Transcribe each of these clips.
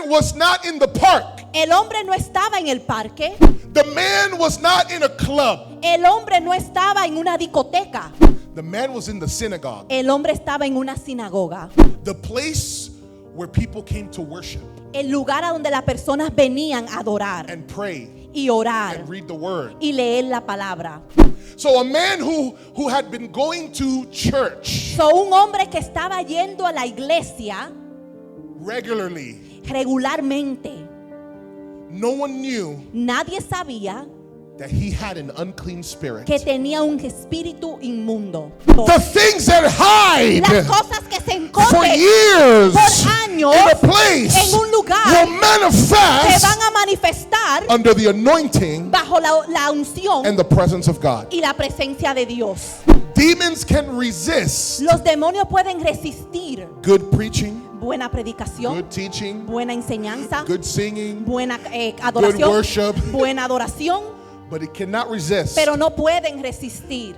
man was not in the park. El hombre no estaba en el parque. The man was not in a club. El hombre no estaba en una discoteca. The man was in the synagogue. El hombre estaba en una sinagoga. The place where people came to worship El lugar a donde las personas venían a adorar and pray y orar and read the word. y leer la palabra. So a man who had been going to church So, un hombre que estaba yendo a la iglesia regularly, regularmente, no one knew nadie sabía that he had an unclean spirit. que tenía un espíritu inmundo. The things that hide Las cosas que se for esconden years por años in a place en un lugar will se manifest van a manifestar under the anointing bajo la unción and the presence of God. y la presencia de Dios. Demons can resist Los demonios pueden resistir good preaching, buena predicación, good teaching, buena enseñanza, good singing, buena good adoración, worship, buena adoración, but it cannot resist. pero no pueden resistir.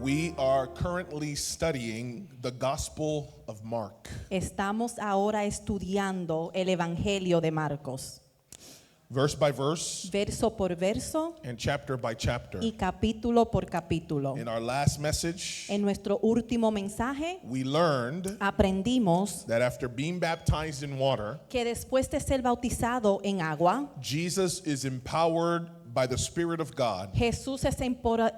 We are currently studying the Gospel of Mark. Estamos ahora estudiando el Evangelio de Marcos, Verse by verse verso por verso and chapter by chapter. y capítulo por capítulo. In our last message, En nuestro último mensaje we learned aprendimos that after being baptized in water, que después de ser bautizado en agua, Jesus is empowered by the Spirit of God, Jesús es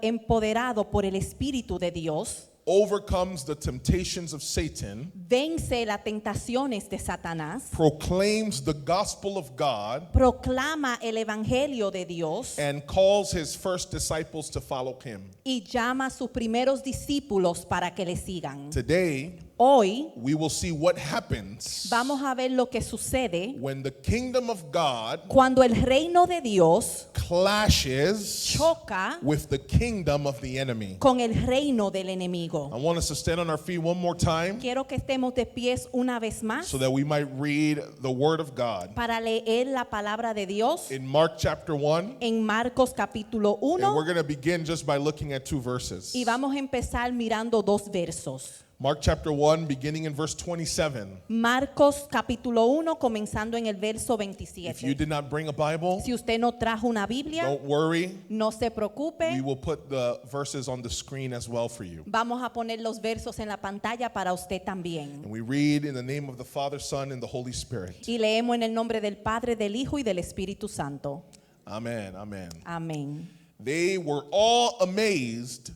empoderado por el Espíritu de Dios, overcomes the temptations of Satan, vence las tentaciones de Satanás, proclaims the gospel of God, proclama el Evangelio de Dios and calls his first disciples to follow him. y llama a sus primeros discípulos para que le sigan. Today, Hoy we will see what happens vamos a ver lo que sucede when the kingdom of God cuando el reino de Dios clashes choca with the kingdom of the enemy. con el reino del enemigo. I want us to stand on our feet one more time Quiero que estemos de pies una vez más so that we might read the word of God. para leer la palabra de Dios In Mark chapter 1, en Marcos capítulo and we're 1 going to begin just by looking at two verses. y vamos a empezar mirando dos versos. Mark chapter 1, beginning in verse 27. Marcos capítulo 1 comenzando en el verso If you 27. did not bring a Bible, Si usted no trajo una Biblia, don't worry. no se We preocupe. will put the verses on the screen as well for you. Vamos a poner los versos en la pantalla para usted también. And we read in the name of the Father, Son, and the Holy Spirit. Y leemos en el nombre del Padre, del Hijo y del Espíritu Santo. Amen, amen. Amén. They were all amazed,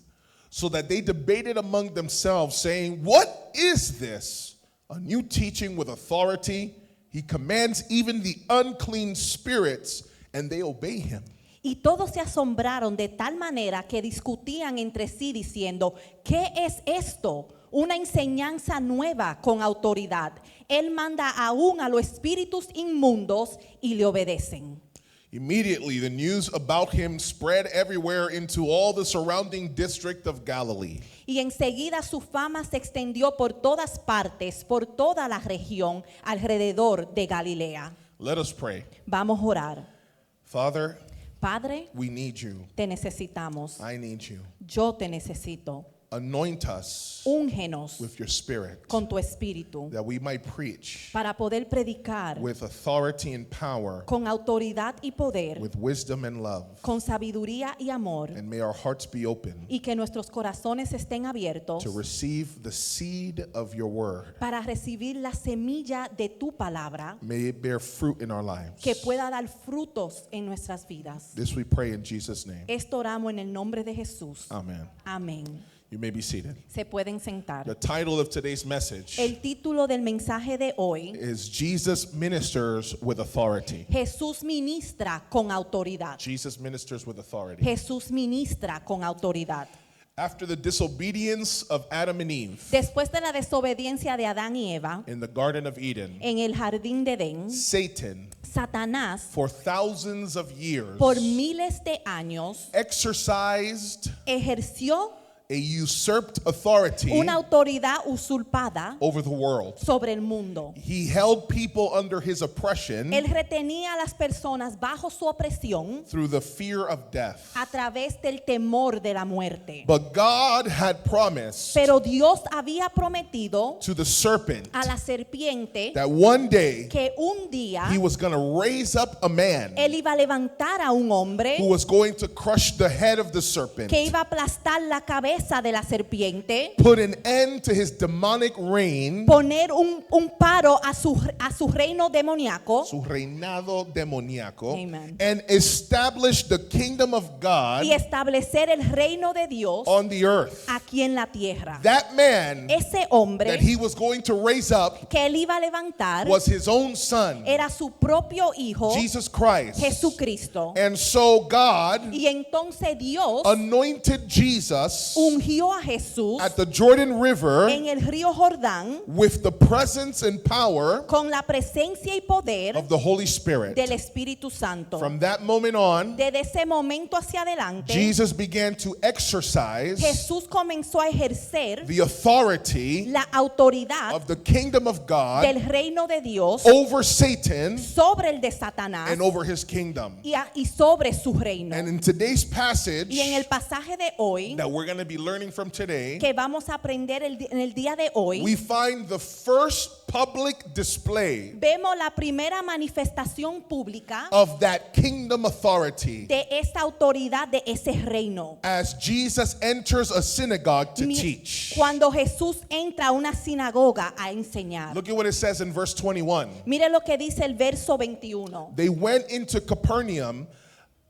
so that they debated among themselves, saying, "What is this? A new teaching with authority? He commands even the unclean spirits, and they obey him." Y todos se asombraron de tal manera que discutían entre sí diciendo, ¿qué es esto? Una enseñanza nueva con autoridad. Él manda aún a los espíritus inmundos y le obedecen. Immediately, the news about him spread everywhere into all the surrounding district of Galilee. Y enseguida su fama se extendió por todas partes, por toda la región alrededor de Galilea. Let us pray. Vamos a orar. Father, Padre, we need you. te necesitamos. I need you. Yo te necesito. Anoint us Úngenos with your spirit, con tu espíritu that we might preach para poder predicar with authority and power, con autoridad y poder, with wisdom and love. con sabiduría y amor, And may our hearts be open y que nuestros corazones estén abiertos to receive the seed of your word. para recibir la semilla de tu palabra May it bear fruit in our lives. que pueda dar frutos en nuestras vidas. This we pray in Jesus' name. Esto oramos en el nombre de Jesús. Amen. Amén. You may be seated. Se pueden sentar. The title of today's message El título del mensaje de hoy, is Jesus Ministers with Authority. Jesús ministra con autoridad. Jesus ministers with authority. Jesús ministra con autoridad. After the disobedience of Adam and Eve Después de la desobediencia de Adán y Eva in the Garden of Eden, en el jardín de Edén, Satan, Satanás for thousands of years, por miles de años exercised ejerció a usurped authority una autoridad usurpada over the world. sobre el mundo. He held people under his oppression Él retenía a las personas bajo su opresión through the fear of death. a través del temor de la muerte. But God had promised Pero Dios había prometido to the serpent a la serpiente that one day que un día he was going to raise up a man él iba a levantar a un hombre who was going to crush the head of the serpent, que iba a aplastar la cabeza de la serpiente, put an end to his demonic reign, poner un paro a su reino demoníaco su reinado demoníaco, Amen. and establish the kingdom of God y establecer el reino de Dios on the earth. aquí en la tierra. That man Ese hombre that he was going to raise up que él iba a levantar was his own son, era su propio hijo, Jesus Christ. Jesucristo. And so God Y entonces Dios anointed Jesus ungió a Jesús at the Jordan River en el río Jordán with the presence and power con la presencia y poder of the Holy Spirit. del Espíritu Santo. From that moment on, Desde ese momento hacia adelante, Jesus began to exercise Jesús comenzó a ejercer the authority la autoridad of the kingdom of God del reino de Dios over Satan sobre el de Satanás and over his kingdom. y sobre su reino. And in today's passage Y en el pasaje de hoy, that we're going to be learning from today, que vamos a aprender en el día de hoy, we find the first public display vemos la primera manifestación pública of that kingdom authority de esta autoridad de ese reino. as Jesus enters a synagogue to teach. Cuando Jesús entra a una sinagoga a enseñar. Look at what it says in verse 21. Mire lo que dice el verso 21. They went into Capernaum,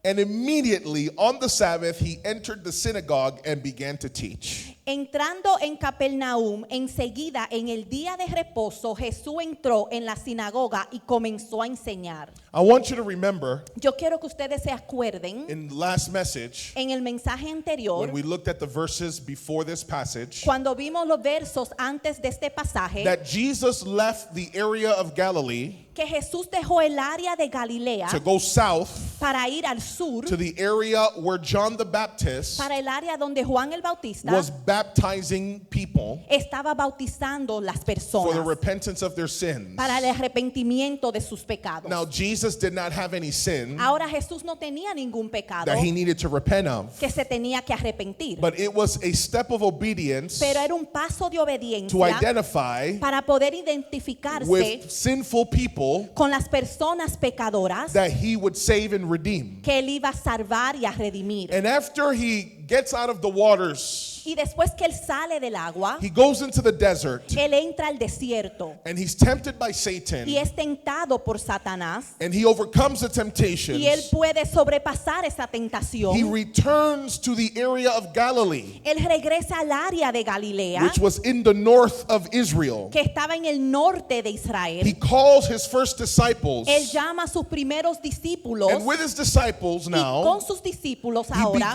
and immediately on the Sabbath he entered the synagogue and began to teach. Entrando en Capernaum, enseguida en el día de reposo, Jesús entró en la sinagoga y comenzó a enseñar. I want you to remember Yo quiero que ustedes se acuerden in the last message, en el mensaje anterior, when we looked at the verses before this passage, cuando vimos los versos antes de este pasaje, that Jesus left the area of Galilee que Jesús dejó el área de Galilea to go south para ir al sur, to the area where John the Baptist para el área donde Juan el Bautista was baptizing people estaba bautizando las for the personas repentance of their sins. para el arrepentimiento de sus pecados. Now, Jesus did not have any sin Ahora Jesús no tenía ningún pecado that he needed to repent of, que se tenía que arrepentir, but it was a step of obedience pero era un paso de to obediencia identify para poder identificarse with sinful people con las personas pecadoras that he would save and redeem. que él iba a salvar y a redimir. And after he gets out of the waters, Y después que él sale del agua, he goes into the desert él entra al desierto and he's tempted by Satan, y es tentado por Satanás and he overcomes the temptations. y él puede sobrepasar esa He tentación. returns to the area of Galilee, Él regresa al área de Galilea, which was in the north of Israel. que estaba en el norte de He Israel. calls his first disciples, Él llama a sus primeros discípulos and with his disciples y now, con sus discípulos he ahora,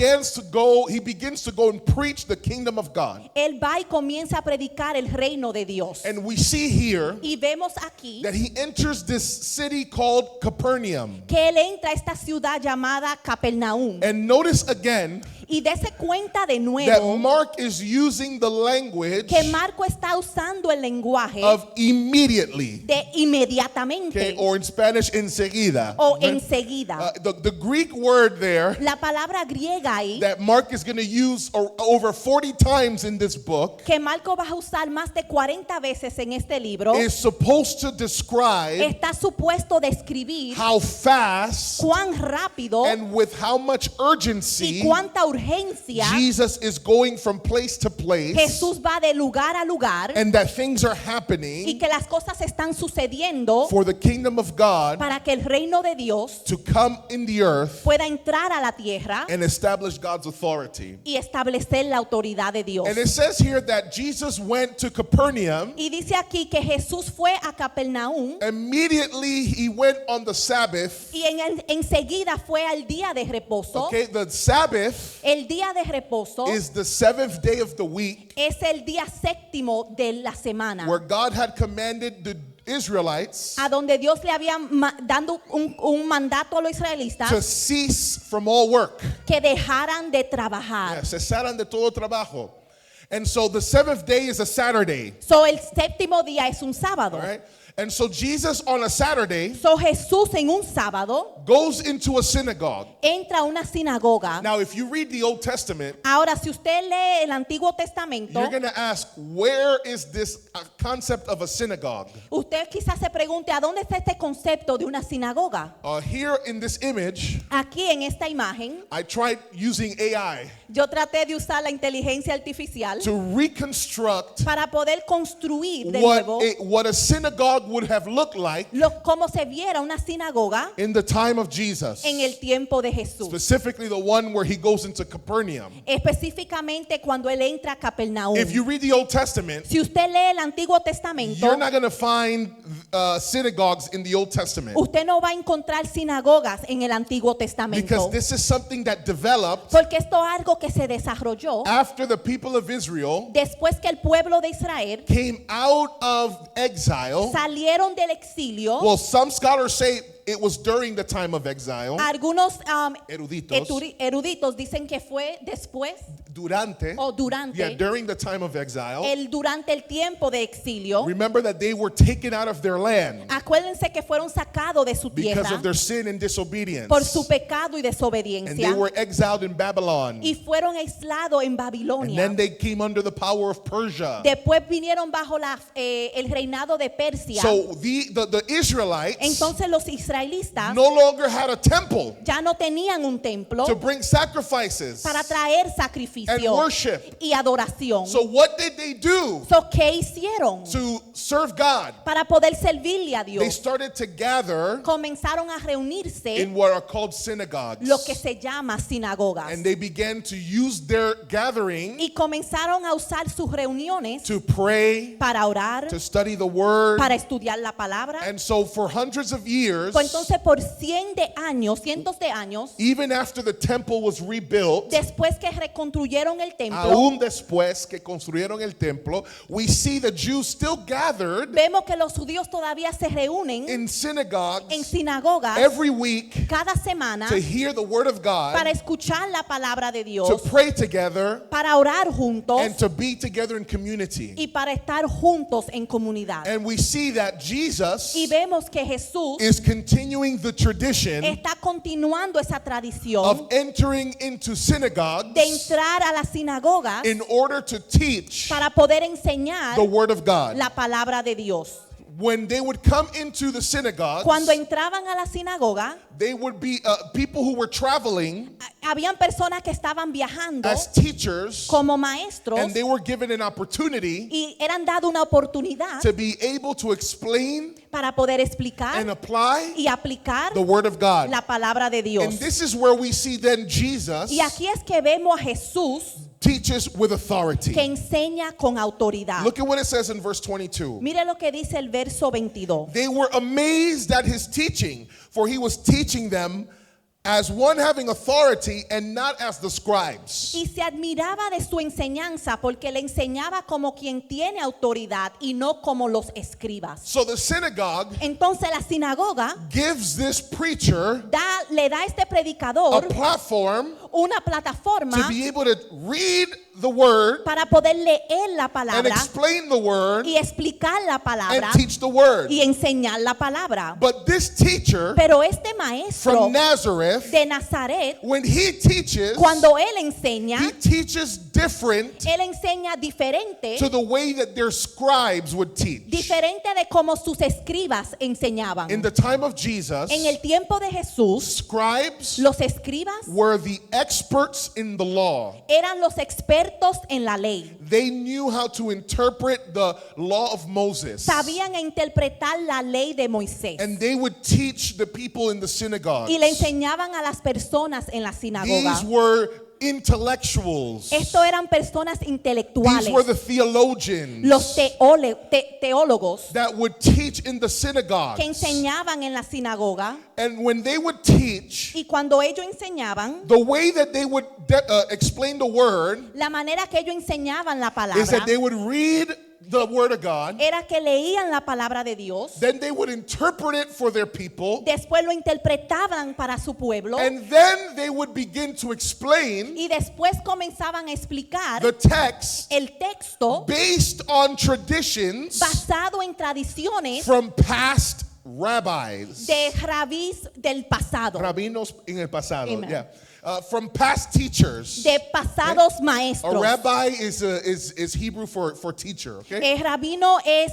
begins to go and preach the kingdom of God. él va y comienza a predicar el reino de Dios. And we see here Y vemos aquí that he enters this city called Capernaum. que él entra a esta ciudad llamada Capernaum. And notice again Y dése cuenta de that nuevo Mark is using the language que Marco está usando el lenguaje of immediately, de inmediatamente or in Spanish, enseguida. o enseguida. The Greek word there La palabra griega ahí that Mark is going to use over 40 times in this book que Marco va a usar más de 40 veces en este libro is supposed to describe está supuesto describir how fast cuán rápido and with how much y urgency cuánta urgencia Jesus is going from place to place, Jesús va de lugar a lugar and that things are y happening que las cosas están sucediendo for the kingdom of God para que el reino de Dios to come in the earth pueda entrar a la tierra and establish God's authority. y establecer la autoridad de Dios. And it says here that Jesus went to Capernaum. Y dice aquí que Jesús fue a Capernaum Immediately he went on the Sabbath. y enseguida fue al día de reposo. Okay, the Sabbath El día de reposo is the seventh day of the week es el día séptimo de la semana, where God had commanded the Israelites a donde Dios le había dando un mandato a los israelitas to cease from all work. que dejaran de trabajar. Cesaran de todo trabajo. And so the seventh day is a Saturday. So el séptimo día es un sábado. All right? And so Jesus on a Saturday So Jesús en un sábado goes into a synagogue. entra a una sinagoga. Now, if you read the Old Testament, Ahora, si usted lee el Antiguo Testamento, you're going to ask, where is this concept of a synagogue? usted quizás se pregunte, ¿a dónde está este concepto de una sinagoga? Here in this image, Aquí en esta imagen, I tried using AI yo traté de usar la inteligencia artificial to reconstruct para poder construir de nuevo what a synagogue would have looked like cómo se viera una sinagoga in the time of Jesus. en el tiempo de Jesús. Specifically the one where he goes into Capernaum. Específicamente cuando él entra a Capernaum. If you read the Old Testament, Si usted lee el Antiguo Testamento, you're not going to find synagogues in the Old Testament. usted no va a encontrar sinagogas en el Antiguo Testamento. Because this is something that developed Porque esto es algo que se desarrolló after the people of Israel después que el pueblo de Israel came out of exile. salieron del exilio. Well, some scholars say it was during the time of exile. Algunos Eruditos. eruditos dicen que fue después Durante. o durante Yeah, during the time of exile. durante el tiempo de exilio. Remember that they were taken out of their land Acuérdense que fueron sacados de su because tierra of their sin and disobedience. por su pecado y And they desobediencia were exiled in Babylon. y fueron aislados en And Babilonia. then they came under the power of Persia. Después vinieron bajo el reinado de Persia. So the Israelites Entonces los israelitas no longer had a temple ya no tenían un templo to bring sacrifices para traer and sacrificio worship. y adoración. So what did they do So, ¿qué hicieron? to serve God? Para poder servirle a They Dios, started to gather comenzaron a reunirse in what are called synagogues. lo que se llama sinagogas. And they began to use their gathering Y comenzaron a usar sus reuniones to pray, para orar, to study the word. para estudiar la palabra. And so for hundreds of years, Pues entonces por cientos de años, even after the temple was rebuilt, después que reconstruyeron el templo, aún después que construyeron el templo, we see the Jews still gathered vemos que los judíos todavía se reúnen in en synagogues sinagogas every week cada semana to hear the word of para God, escuchar la palabra de to Dios, pray together, para orar juntos and to be together in community. y para estar juntos en comunidad. And we see that Jesus Y vemos que Jesús is continuing the tradition está continuando esa tradición of entering into synagogues de entrar a las sinagogas in order to teach para poder enseñar the word of God. la palabra de Dios. When they would come into the synagogues, Cuando entraban a la sinagoga, they would be people who were traveling habían personas que estaban viajando as teachers, como maestros and they were given an opportunity y eran dado una oportunidad to be able to explain para poder explicar and apply y aplicar the word of God. la palabra de Dios. And this is where we see then Jesus Y aquí es que vemos a Jesús teaches with que authority. enseña con autoridad. Look at what it says in verse 22. Mire lo que dice el verso 22. They were amazed at his teaching, for he was teaching them as one having authority and not as the scribes. Y se admiraba de su enseñanza porque le enseñaba como quien tiene autoridad y no como los escribas. So the synagogue Entonces la sinagoga gives this preacher le da a este a predicador platform una to plataforma be able to read the word para poder leer la and palabra explain the word y explicar la palabra and teach the word. y enseñar la palabra. But this teacher Pero este maestro from Nazareth, de Nazaret, when he teaches, cuando él enseña, he teaches different él enseña diferente, to the way that their scribes would teach. diferente de como sus escribas enseñaban. In the time of Jesus, En el tiempo de Jesús, scribes los escribas were the experts in the law. eran los expertos en la ley. They knew how to interpret the law of Moses. Sabían interpretar la ley de Moisés And they would teach the people in the synagogues. y le enseñaban a las personas en la sinagoga. These were intellectuals. Esto eran personas intelectuales, These were the theologians los teólogos that would teach in the synagogues. que enseñaban en la sinagoga. And when they would teach, Y cuando ellos enseñaban, the way that they would explain the word la manera que ellos enseñaban la is that palabra they would read the word of God. era que leían la palabra de Dios, Then they would interpret it for their people. después lo interpretaban para su pueblo And then they would begin to explain y después comenzaban a explicar the text el texto based on traditions basado en tradiciones from past rabbis. de rabís del pasado, Rabinos en el pasado, Amen. yeah. From past teachers. de pasados A maestros. rabbi is Hebrew for teacher, okay? El rabino es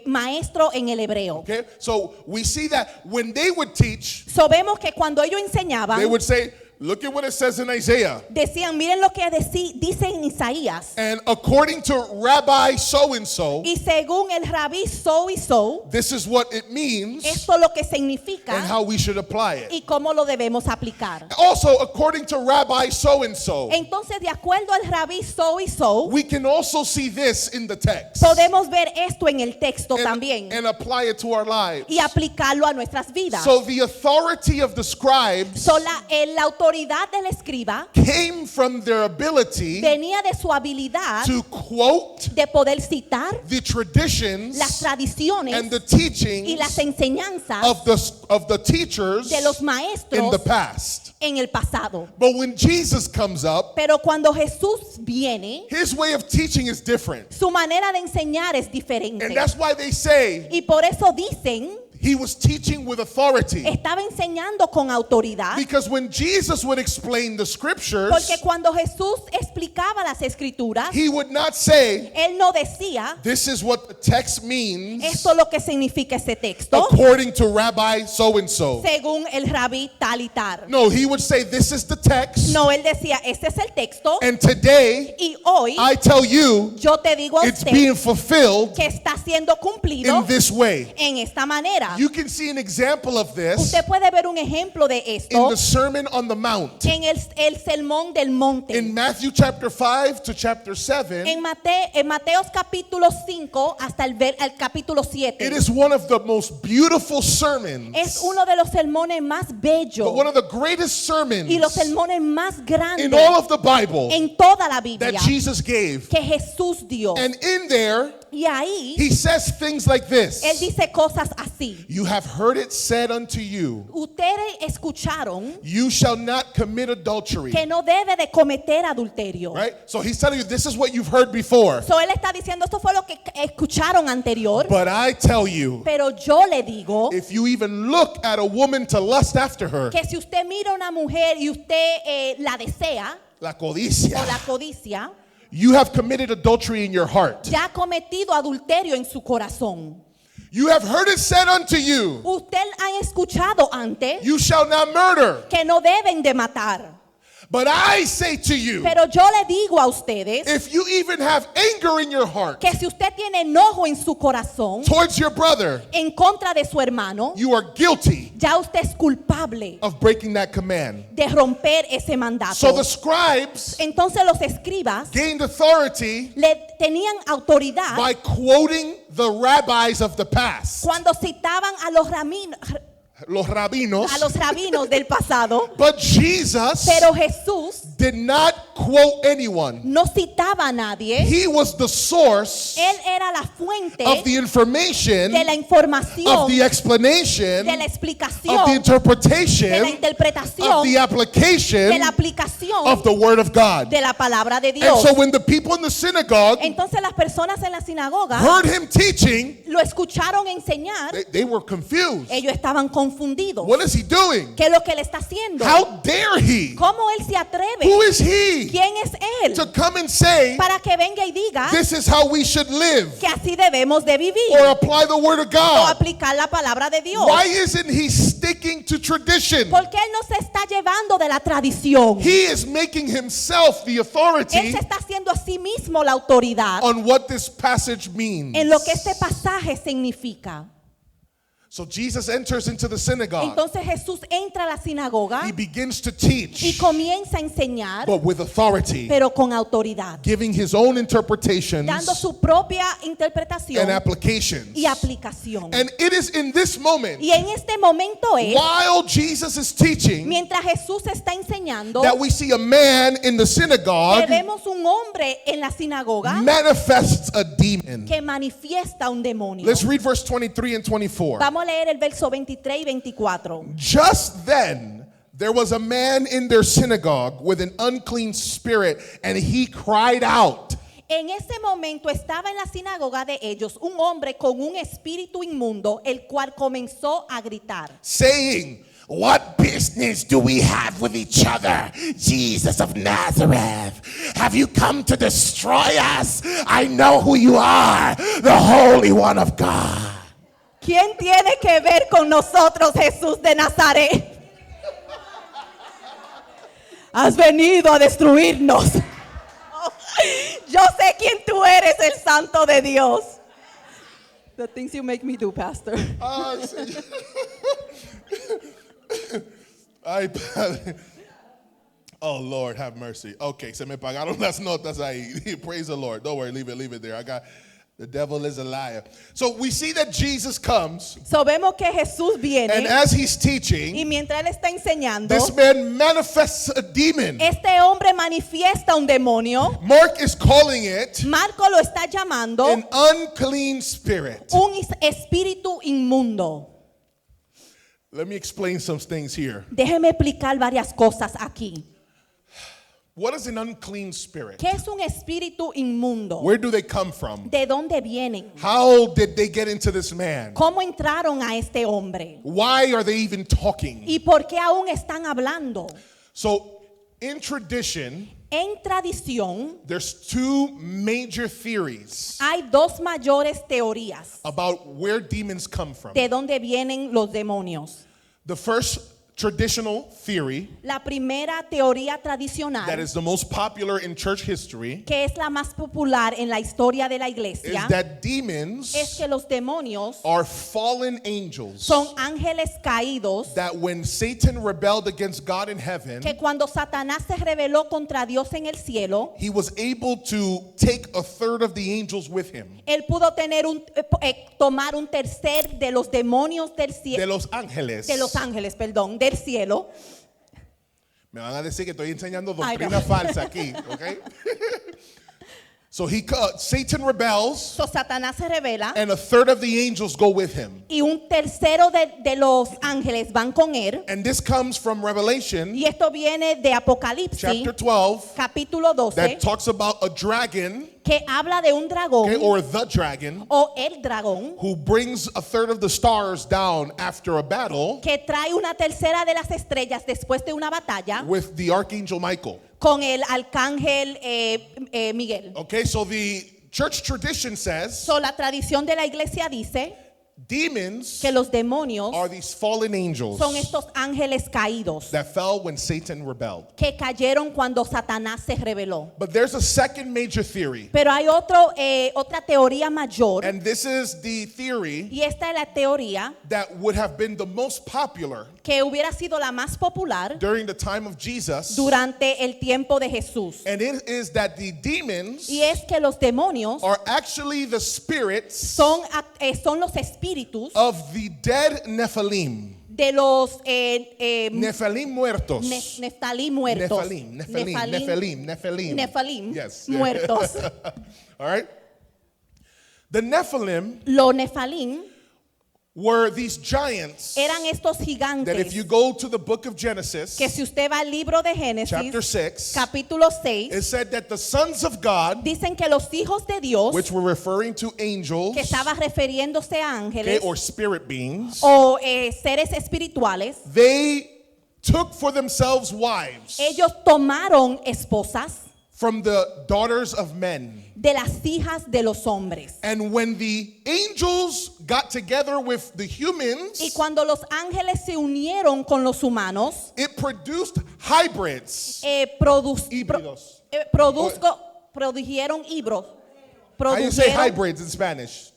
maestro en el hebreo. Okay? So we see that when they would teach, So vemos que cuando ellos enseñaban, they would say, look at what it says in Isaiah. decían, miren lo que dice en Isaías. And according to Rabbi so-and-so, Y según el rabí so y so, this is what it means esto lo que and significa how we should apply it. y cómo lo debemos aplicar. Also, according to Rabbi so-and-so, Entonces, de acuerdo al rabí so y so, we can also see this in the text podemos ver esto en el texto and, también and apply it to our lives. y aplicarlo a nuestras vidas. So the authority of the scribes La autoridad del escriba came from their ability venía de su habilidad to quote de poder citar the traditions las tradiciones and the y las teachings enseñanzas of the teachers de los in maestros the past. en el pasado. But when Jesus comes up, Pero cuando Jesús viene, his way of teaching is different. su manera de enseñar es diferente. And that's why they say Y por eso dicen, he was teaching with authority. estaba enseñando con autoridad. Because when Jesus would explain the scriptures, Porque cuando Jesús explicaba las escrituras, he would not say, él no decía, this is what the text means esto es lo que significa ese texto, according to Rabbi so-and-so. según el rabí tal y tal. No, he would say, this is the text. No, él decía, este es el texto And today, y hoy I tell you, yo te digo a it's usted being fulfilled que está siendo cumplido in this way. en esta manera. You can see an example of this Usted puede ver un ejemplo de in esto the Sermon on the Mount. en el sermón del monte. In Matthew chapter 5 to chapter 7, En Mateos capítulo 5 hasta el capítulo 7. it is one of the most beautiful sermons, Es uno de los sermones más bellos but one of the greatest sermons y los sermones más in grandes all of the Bible en toda la that Biblia Jesus gave. que Jesús dio. And in there, Y ahí he says things like él this. dice cosas así. You have heard it said unto you, Ustedes escucharon you shall not commit adultery. que no debe de cometer adulterio. Right? So he's telling you, this is what you've heard before. So él está diciendo, esto fue lo que escucharon anterior. But I tell you, Pero yo le digo if you even look at a woman to lust after her, que si usted mira a una mujer y usted la desea la o codicia, la codicia, you have committed adultery in your heart. ya ha cometido adulterio en su corazón. You have heard it said unto you, Usted ha escuchado antes you shall not murder. que no deben de matar. But I say to you, Pero yo le digo a ustedes if you even have anger in your heart que si usted tiene enojo en su corazón towards your brother, en contra de su hermano, you are guilty ya usted es culpable of breaking that command. de romper ese mandato. So the scribes Entonces los escribas gained authority le tenían autoridad by quoting the rabbis of the past, cuando citaban a los rabinos. rabinos del pasado, But Jesus pero Jesús did not quote anyone. no citaba a nadie. He was the source Él era la fuente of the information, de la información, of the explanation, de la of explicación, the de la interpretation, interpretación, of the application de la aplicación of the Word of God. de la palabra de And Dios. so when the people in the synagogue Entonces las personas en la sinagoga heard him teaching, lo escucharon enseñar, they were confused. ellos estaban confundidos. What is he doing? ¿Qué es lo que él está haciendo? How dare he? ¿Cómo él se atreve? Who is he ¿Quién es él? to come and say, Para que venga y diga this is how we should live, que así debemos de vivir or apply the Word of o God? aplicar la palabra de Dios. Why isn't he sticking to tradition? Porque él no se está llevando de la tradición. He is making himself the Él authority se está haciendo a sí mismo la autoridad on what this passage means. en lo que este pasaje significa. So Jesus enters into the synagogue. Entonces Jesús entra a la sinagoga He begins to y teach, comienza a enseñar, but with authority, pero con autoridad, giving his own interpretations dando su propia interpretación and applications. y aplicación. And it is in this moment, Y en este momento es, while Jesus is teaching, mientras Jesús está enseñando, that we see a man in the que synagogue vemos un hombre en la sinagoga manifests a demon. que manifiesta un demonio. Let's read verse 23 and 24. Vamos a leer el verso 23 y 24. Just then, there was a man in their synagogue with an unclean spirit, and he cried out. En ese momento estaba en la sinagoga de ellos un hombre con un espíritu inmundo, el cual comenzó a gritar, Saying, what business do we have with each other, Jesus of Nazareth? Have you come to destroy us? I know who you are, the Holy One of God. ¿quién tiene que ver con nosotros, Jesús de Nazaret? Has venido a destruirnos. Yo sé quién tú eres, el Santo de Dios. The things you make me do, Pastor. Ay, Padre. Oh, Lord, have mercy. Okay, se me pagaron las notas ahí. Praise the Lord. Don't worry, leave it there. The devil is a liar. So we see that Jesus comes, So vemos que Jesús and viene as he's y teaching, mientras él está enseñando, this man manifests a demon. este hombre manifiesta un demonio. Mark is calling it Marco lo está llamando an unclean spirit. un espíritu inmundo. Let me explain some things here. Déjeme explicar varias cosas aquí. What is an unclean spirit? ¿Qué es un espíritu inmundo? Where do they come from? ¿De dónde vienen? How did they get into this man? ¿Cómo entraron a este hombre? Why are they even talking? ¿Y por qué aún están hablando? So, in tradition, En tradición there's two major theories hay dos mayores teorías about where demons come from. de dónde vienen los demonios. The first traditional theory La primera teoría that tradicional, is the most popular in church history que es la más popular en la historia de la is iglesia, that demons es que los demonios are fallen angels son ángeles caídos that when Satan rebelled against God in heaven, que cuando Satanás se rebeló contra Dios en el cielo, he was able to take a third of the angels with him. él pudo tener tomar un tercer de los demonios del De cielo, los ángeles. de los ángeles, perdón, del cielo. Me van a decir que estoy enseñando Ay, no. doctrina falsa aquí, okay? So Satan rebels, So, Satanás se rebela and a third of the angels go with him. y un tercero de los ángeles van con él. And this comes from Revelation Y esto viene de Apocalipsis, chapter 12 capítulo 12, that talks about a dragon, que habla de un dragón okay, or the dragon, o el dragón who brings a third of the stars down after a battle que trae una tercera de las estrellas después de una batalla with the archangel Michael. con el arcángel Miguel. Okay, so the church tradition says So, la tradición de la iglesia dice demons que los demonios are these fallen angels son estos ángeles caídos that fell when Satan rebelled. que cayeron cuando Satanás se rebeló. But there's a second major theory, Pero hay otra teoría mayor, and this is the theory y esta es la teoría that would have been the most popular que hubiera sido la más popular during the time of Jesus, durante el tiempo de Jesús. and it is that the demons Y es que los demonios are actually the spirits son los espíritus of the dead Nephilim. de los Nephilim muertos. Neftalí muertos. Nephilim. Nefilim Yes. muertos. All right. The Nephilim Los Nefilim were these giants eran estos that if gigantes you go to the book of Genesis, que si usted va al libro de chapter Génesis, 6, capítulo 6, it said that the sons of God, dicen que los hijos de Dios, which were referring to angels, que estaba refiriéndose a okay, ángeles or spirit beings, o seres espirituales, they took for themselves wives ellos tomaron esposas from the daughters of men. de las hijas de los hombres. And when the angels got together with the Y humans, cuando los ángeles se unieron con los humanos, it produced hybrids. Híbridos. produjeron híbridos. How do you say Produjeron hybrids in Spanish?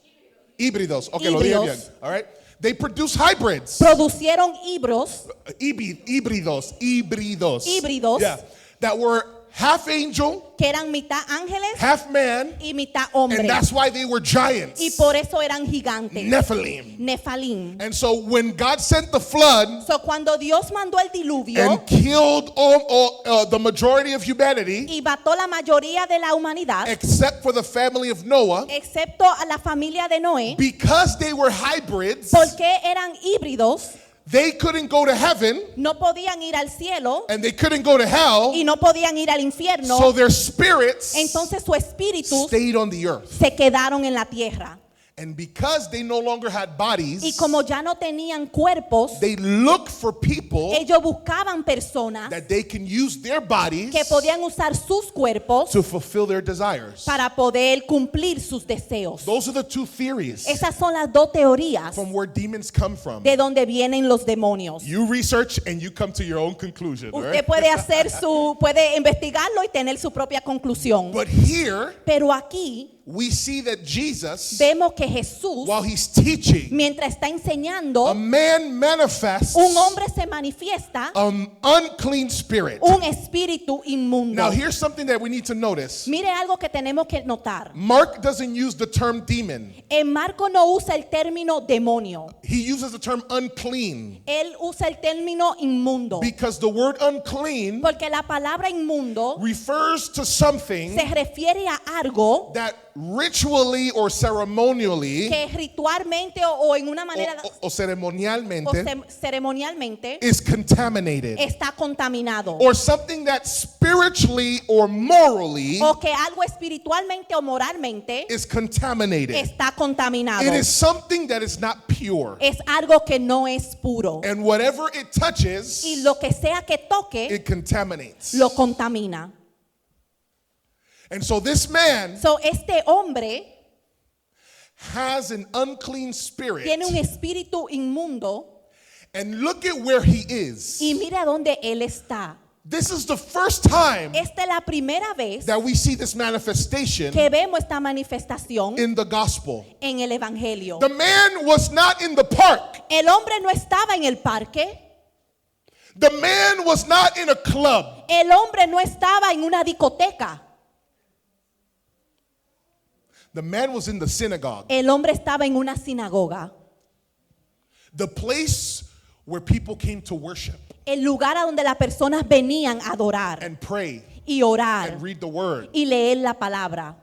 Híbridos. Okay, lo dije bien. Híbridos. All right. They produce hybrids. producieron híbridos Híbridos. Yeah. That were half angel, que eran mitad ángeles half man, y mitad and hombre. that's why they were giants. Y por eso eran gigantes. Nephilim. Nefalim. And so when God sent the flood So, cuando Dios mandó el diluvio and killed the majority of humanity, y mató la mayoría de la humanidad, except for the family of Noah, excepto a la familia de Noé, because they were hybrids, porque eran híbridos, they couldn't go to heaven no podían ir al cielo and they couldn't go to hell. y no podían ir al infierno. So their spirits Entonces su espíritu stayed on the earth. se quedaron en la tierra. And because they no longer had Y bodies, como ya no tenían cuerpos, they looked for people ellos buscaban personas that they can use their bodies que podían usar sus cuerpos to fulfill their desires. para poder cumplir sus deseos. Those are the two theories Esas son las dos teorías from where demons come from. de donde vienen los demonios. You research and you come to your own conclusion, Usted right? puede investigarlo y tener su propia conclusión. But here Pero aquí we see that Jesus, vemos que Jesús, while he's teaching, mientras está enseñando, a man manifests un hombre se manifiesta, an unclean spirit. un espíritu inmundo. Now here's something that we need to notice. Mire algo que tenemos que notar. Mark doesn't use the term demon. En Marco no usa el término demonio. He uses the term unclean Él usa el término inmundo. because the word unclean Porque la palabra inmundo refers to something se refiere a algo that ritually or ceremonially que ritualmente o en una manera o ceremonialmente ceremonialmente is contaminated, está contaminado. or something that spiritually or morally O que algo espiritualmente o moralmente is contaminated. está contaminado. It is something that is not pure, Es algo que no es puro. and whatever it touches, Y lo que sea que toque, it contaminates. lo contamina. And so this man So, este hombre has an unclean spirit, tiene un espíritu inmundo and look at where he is. y mira dónde él está. This is the first time Esta es la primera vez that we see this manifestation que vemos esta manifestación in the gospel. en el evangelio. The man was not in the park. El hombre no estaba en el parque. The man was not in a club. El hombre no estaba en una discoteca. The man was in the synagogue, El hombre estaba en una sinagoga. the place where people came to worship El lugar a donde las personas venían a adorar and pray y orar and read the word. y leer la palabra.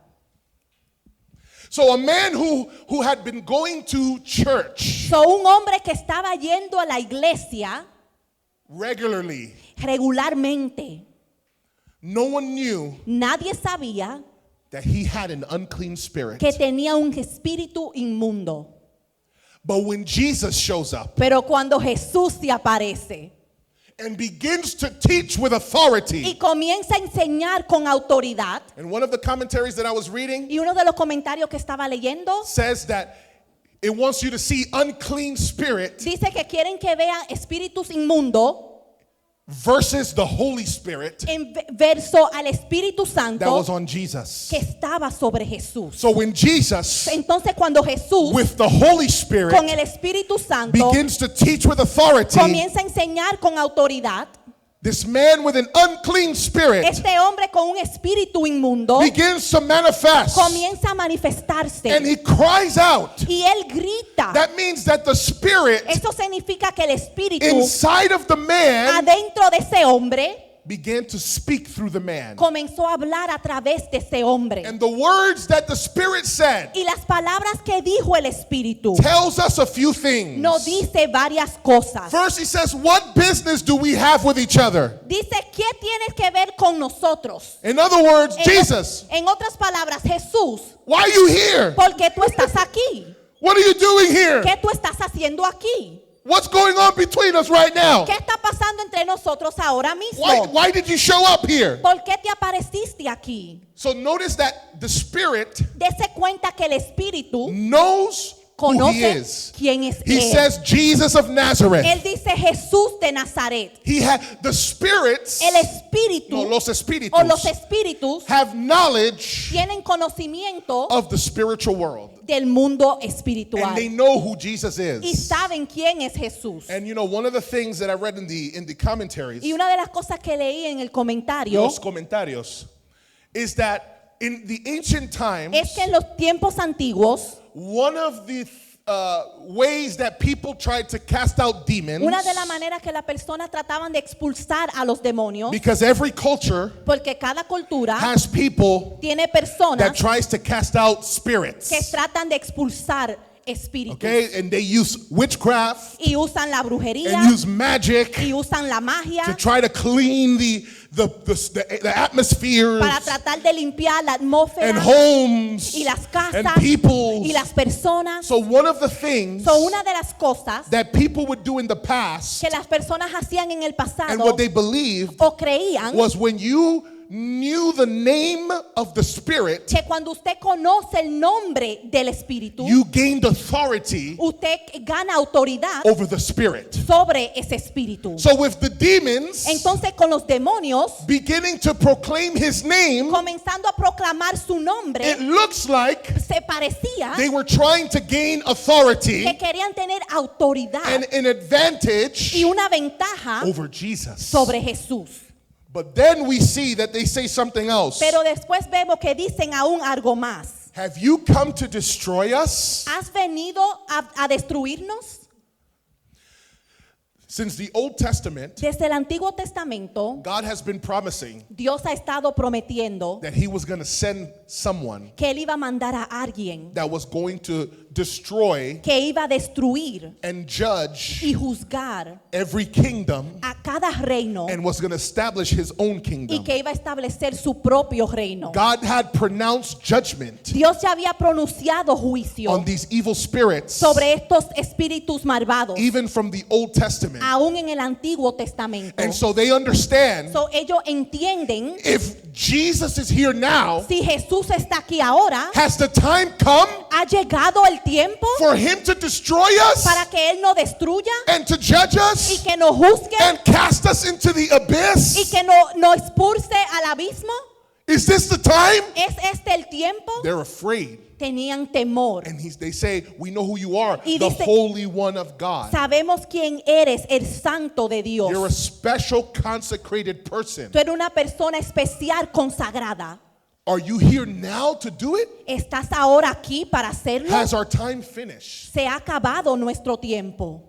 So a man who had been going to church So, un hombre que estaba yendo a la iglesia regularly, regularmente, no one knew nadie sabía that he had an unclean spirit. que tenía un espíritu inmundo. But when Jesus shows up Pero cuando Jesús se aparece and begins to teach with authority, y comienza a enseñar con autoridad, and one of the commentaries that I was reading y uno de los comentarios que estaba leyendo says that it wants you to see unclean spirit dice que quieren que vean espíritus inmundos versus the Holy Spirit en verso al Espíritu that Santo was on Jesus. que estaba sobre Jesús. So when Jesus, Entonces, cuando Jesús with the Holy Spirit, con el Espíritu Santo begins to teach with authority, comienza a enseñar con autoridad, this man with an unclean spirit este hombre con un espíritu inmundo begins to manifest, comienza a manifestarse and he cries out. y él grita. That means that the spirit Eso significa que el espíritu inside of the man adentro de ese hombre began to speak through the man. comenzó a hablar a través de ese hombre. And the words that the spirit said Y las palabras que dijo el espíritu tells us a few things. nos dice varias cosas. First, he says, what business do we have with each other? Dice, ¿qué tienes que ver con nosotros? In other words, Jesus, En otras palabras, Jesús, why are you here? ¿por qué tú estás aquí? What are you doing here? ¿Qué tú estás haciendo aquí? What's going on between us right now? ¿Qué está pasando entre nosotros ahora mismo? Why did you show up here? ¿Por qué te apareciste aquí? So notice that the spirit Dese cuenta que el espíritu knows who he conoce is. quién es He él. says Jesus of Nazareth. Él dice Jesús de Nazaret. He had the spirits, El espíritu no, los o los espíritus, espíritus have knowledge tienen conocimiento of the spiritual world. del mundo And espiritual they know who Jesus y is. saben quién es Jesús. And you know, one of the things that I read in the commentaries, Y una de las cosas que leí en el comentario los comentarios, is that in the ancient times, es que en los tiempos antiguos, one of the ways that people tried to cast out demons, una de las maneras que las personas trataban de expulsar a los demonios, because every culture porque cada cultura has people tiene that personas tries to cast out que spirits. tratan de expulsar espíritus Okay, and they use witchcraft y usan la brujería and use magic y usan la magia to try to clean the atmospheres para tratar de limpiar la and atmósfera homes y las and casas peoples. y las personas. So one of the things Son una de las cosas that people would do in the past que las personas hacían en el and pasado what they believed o creían was when you knew the name of the spirit, que cuando usted conoce el nombre del espíritu, you gained authority usted gana autoridad over the spirit. sobre ese espíritu. So with the demons Entonces con los demonios, beginning to proclaim his name, comenzando a proclamar su nombre, it looks like se parecía they were trying to gain authority que querían tener autoridad and an advantage y una ventaja over Jesus. sobre Jesús. But then we see that they say something else. Pero después vemos que dicen aún algo más. Have you come to destroy us? ¿Has venido a destruirnos? Since the Old Testament, Desde el Antiguo Testamento, God has been promising Dios ha estado prometiendo that he was going to send someone que Él iba a mandar a alguien that was going to destroy que iba a destruir and judge y juzgar every kingdom a cada reino and was going to establish his own y kingdom. que iba a establecer su propio reino. God had pronounced judgment Dios ya había pronunciado juicio on these evil spirits sobre estos espíritus malvados, even from the Old Testament. aún en el Antiguo Testamento. And so they understand So, ellos entienden, if Jesus is here now, si Jesús está aquí ahora, has the time come ha llegado el tiempo for him to destroy us para que Él nos destruya and to judge y us que nos juzgue and cast us into the y abyss? que nos expulse al abismo. Is this the time? ¿Es este el tiempo? They're afraid. Tenían temor. And they say, we know who you are, Y the dice, Holy One of God. Sabemos quién eres, el santo de Dios. You're a special consecrated person. Tú eres una persona especial, consagrada. Are you here now to do it? ¿Estás ahora aquí para hacerlo? Has our time finished? Se ha acabado nuestro tiempo.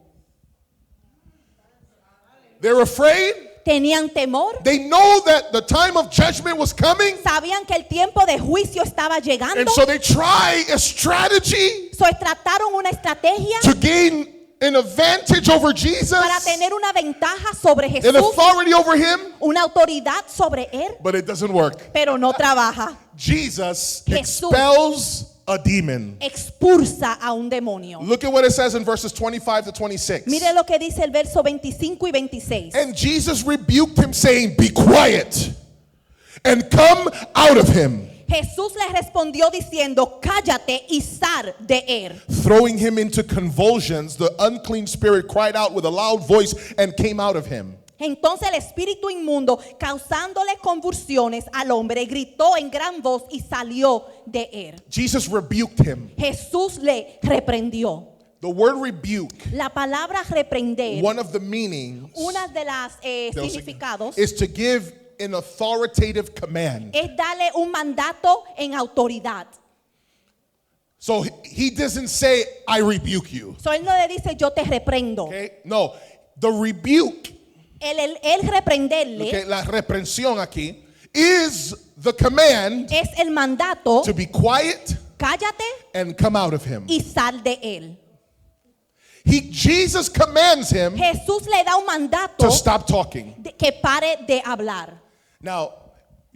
They're afraid. Tenían temor. They know that the time of judgment was coming. Sabían que el tiempo de juicio estaba llegando. And so they try a strategy So, trataron una estrategia to gain an advantage over Jesus, para tener una ventaja sobre an Jesús, authority over him, una autoridad sobre Él, but it doesn't work. pero no trabaja. Jesus Jesús expels a demon. Expulsa a un demonio. Look at what it says in verses 25 to 26. Mire lo que dice el verso 25 y 26. And Jesus rebuked him, saying, Be quiet and come out of him. Jesús le respondió diciendo, cállate y sal de él. Throwing him into convulsions, the unclean spirit cried out with a loud voice and came out of him. Entonces el espíritu inmundo, causándole convulsiones al hombre, gritó en gran voz y salió de él. Jesus rebuked him. Jesús le reprendió. The word rebuke, La palabra reprender, one of the meanings una de las significados, is to give an authoritative command. es darle un mandato en autoridad. So he doesn't say, I rebuke you. So él no le dice yo te reprendo. Okay? No, the rebuke, El reprenderle okay, la reprensión aquí, is the command es el mandato, to be quiet cállate and come out of him. y sal de él. Jesus commands him Jesús le da un mandato to stop talking. que pare de hablar. Now,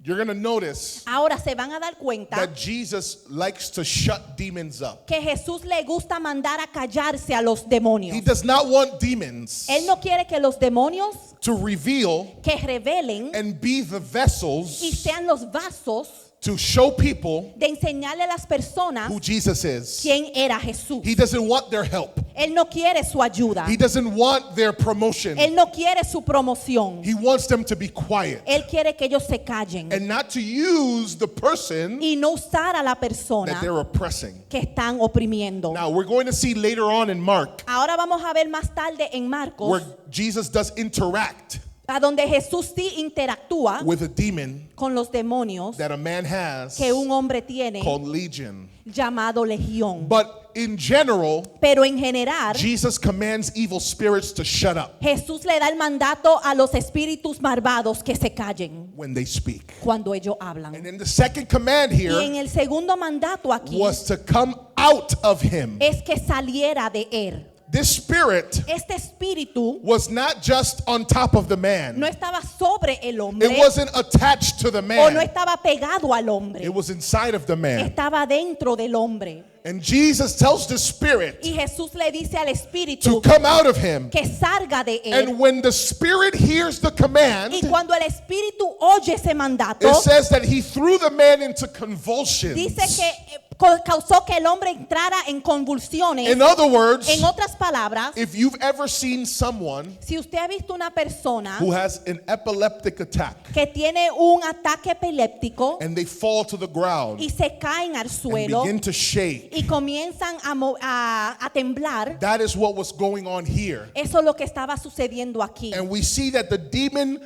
you're going to notice Ahora se van a dar cuenta that Jesus likes to shut demons up. que Jesús le gusta mandar a callarse a los demonios. He does not want demons Él no quiere que los demonios to reveal que revelen and be the y vessels sean los vasos to show people de enseñarle a las personas who Jesus is. quién era Jesús. He doesn't want their help. Él no quiere su ayuda. He doesn't want their promotion. Él no quiere su promoción. He wants them to be quiet Él quiere que ellos se callen and not to use the person y no usar a la that persona they're oppressing. que están oprimiendo. Now, we're going to see later on in Mark Ahora vamos a ver más tarde en Marcos, where Jesus does interact a donde Jesús sí interactúa with a demon con los demonios that a man has que un hombre tiene called Legion. llamado legión. But in general, Pero en general, Jesus commands evil spirits to shut up Jesús le da el mandato a los espíritus malvados que se callen when they speak. cuando ellos hablan. And then the second command Y here en el segundo mandato aquí was to come out of him. es que saliera de él. This spirit Este espíritu was not just on top of the man. no estaba sobre el hombre It wasn't attached to the o no man. estaba pegado al hombre. It was inside of the man. Estaba dentro del hombre. And Jesus tells the spirit Y Jesús le dice al to espíritu come out of him. que salga de él. And when the spirit hears the command, Y cuando el espíritu oye ese mandato, it says that he threw the man into convulsions. dice que causó que el hombre entrara en convulsiones. In other words, En otras palabras, if you've ever seen someone si usted ha visto una persona who has an epileptic attack que tiene un ataque epiléptico and they fall to the ground y se caen al and suelo begin to shake, y comienzan a temblar, that is what was going on here. eso es lo que estaba sucediendo aquí. And we see that the demon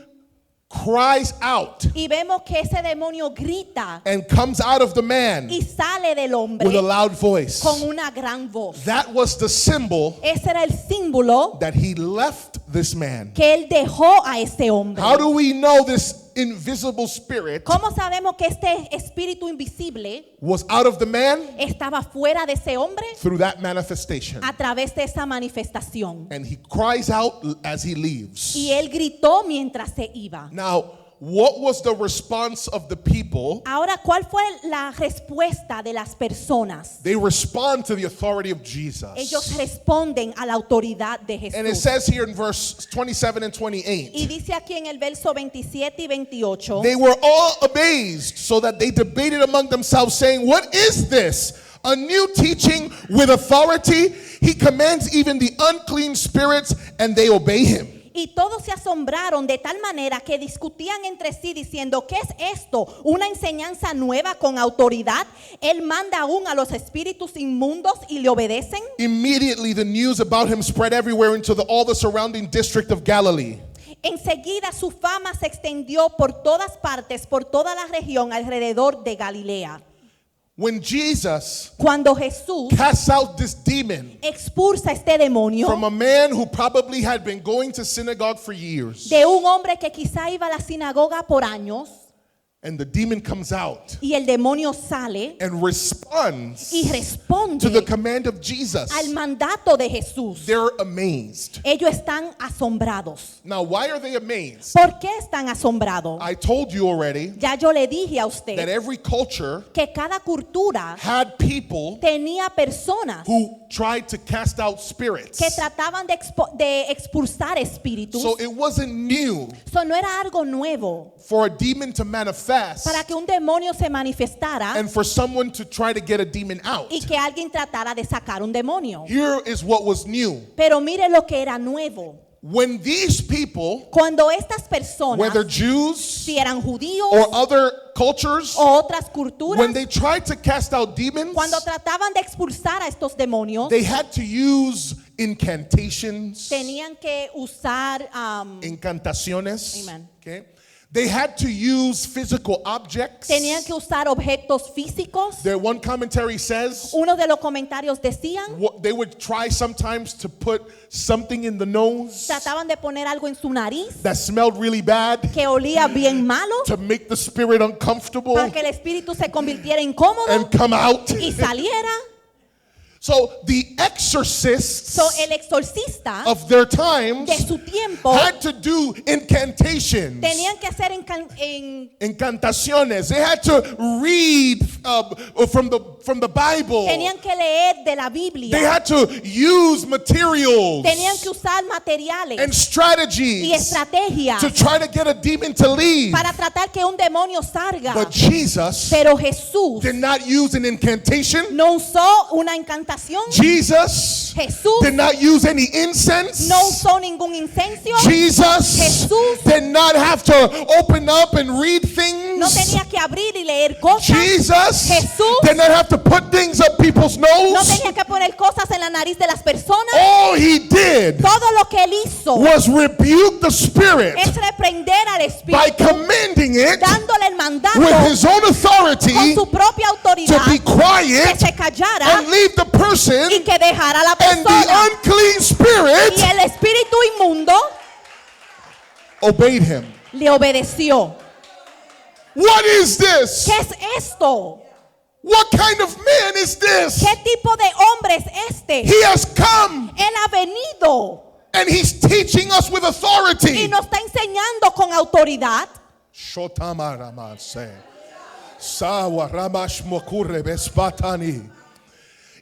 cries out Y vemos que ese demonio grita and comes out of the man y sale del hombre with a loud voice. con una gran voz. That was the symbol Ese era el símbolo that he left this man. que él dejó a este hombre. How do we know this invisible spirit ¿Cómo sabemos que este espíritu invisible was out of the man? estaba fuera de ese hombre? Through that manifestation. A través de esa manifestación. And he cries out as he leaves. Y él gritó mientras se iba. Now, what was the response of the people? Ahora, ¿cuál fue la respuesta de las personas? They respond to the authority of Jesus. Ellos responden a la autoridad de And it Jesús. says here in verse 27 and Y 28, dice aquí en el verso 27 y 28, they were all amazed, so that they debated among themselves, saying, "What is this? A new teaching with authority? He commands even the unclean spirits, and they obey him." y todos se asombraron de tal manera que discutían entre sí diciendo, ¿qué es esto? ¿Una enseñanza nueva con autoridad? Él manda aún a los espíritus inmundos y le obedecen. Immediately, the news about him spread everywhere into all the surrounding district of Galilee. Enseguida su fama se extendió por todas partes, por toda la región alrededor de Galilea. When Jesus Cuando Jesús casts out this demon expulsa este demonio from a man who probably had been going to synagogue for years, de un hombre que quizá iba a la sinagoga por años, and the demon comes out y el demonio sale and responds y responde to the command of Jesus, al mandato de Jesús, they're amazed. ellos están asombrados. Now, why are they amazed? ¿Por qué están asombrados? I told you already Ya yo le dije a that usted every culture que cada cultura had people tenía personas who tried to cast out spirits. que trataban de expulsar espíritus. So it wasn't new Eso no era algo nuevo for a demon to manifest para que un demonio se manifestara and for someone to try to get a demon out. y que alguien tratara de sacar un demonio. Here is what was new. Pero mire lo que era nuevo. When these people, Cuando estas personas, whether Jews si eran judíos or other cultures, o otras culturas, when they tried to cast out demons, cuando trataban de expulsar a estos demonios, they had to use incantations, tenían que usar incantaciones. Amen. Okay? They had to use physical objects. tenían que usar objetos físicos. There, one commentary says Uno de los comentarios decían, they would try sometimes to put something in the nose trataban de poner algo en su nariz that smelled really bad que olía bien malo to make the spirit uncomfortable para que el espíritu se convirtiera incómodo and come out. y saliera. So the exorcists So, el exorcista of their times de su tiempo had to do incantations, tenían que hacer incantaciones. They had to read from the Bible. tenían que leer de la They Biblia, had to use materials tenían que usar materiales and y strategies estrategias to try to get a demon to leave. para tratar que un demonio salga. But Jesus Pero Jesús did not use an incantation. no usó una encantación. Jesus Jesús did not use any incense. no usó ningún incencio. Jesus Jesús did not have to open up and read things. no tenía que abrir y leer cosas. Jesus Jesús did not have to put things up people's no nose. tenía que poner cosas en la nariz de las personas. All he did Todo lo que él hizo was rebuke the spirit es reprender al by espíritu, commanding it dándole el mandato with his own con authority su propia to autoridad be que quiet se callara and leave the person y que dejara a la and the persona. unclean Y spirit el espíritu inmundo obeyed him. le obedeció. What is this? ¿Qué es esto? What kind of man is this? ¿Qué tipo de hombre es este? He has come Él ha venido and he's teaching us with y authority. nos está enseñando con autoridad. Shotamaramanse. Sawaramashmokure bespatani.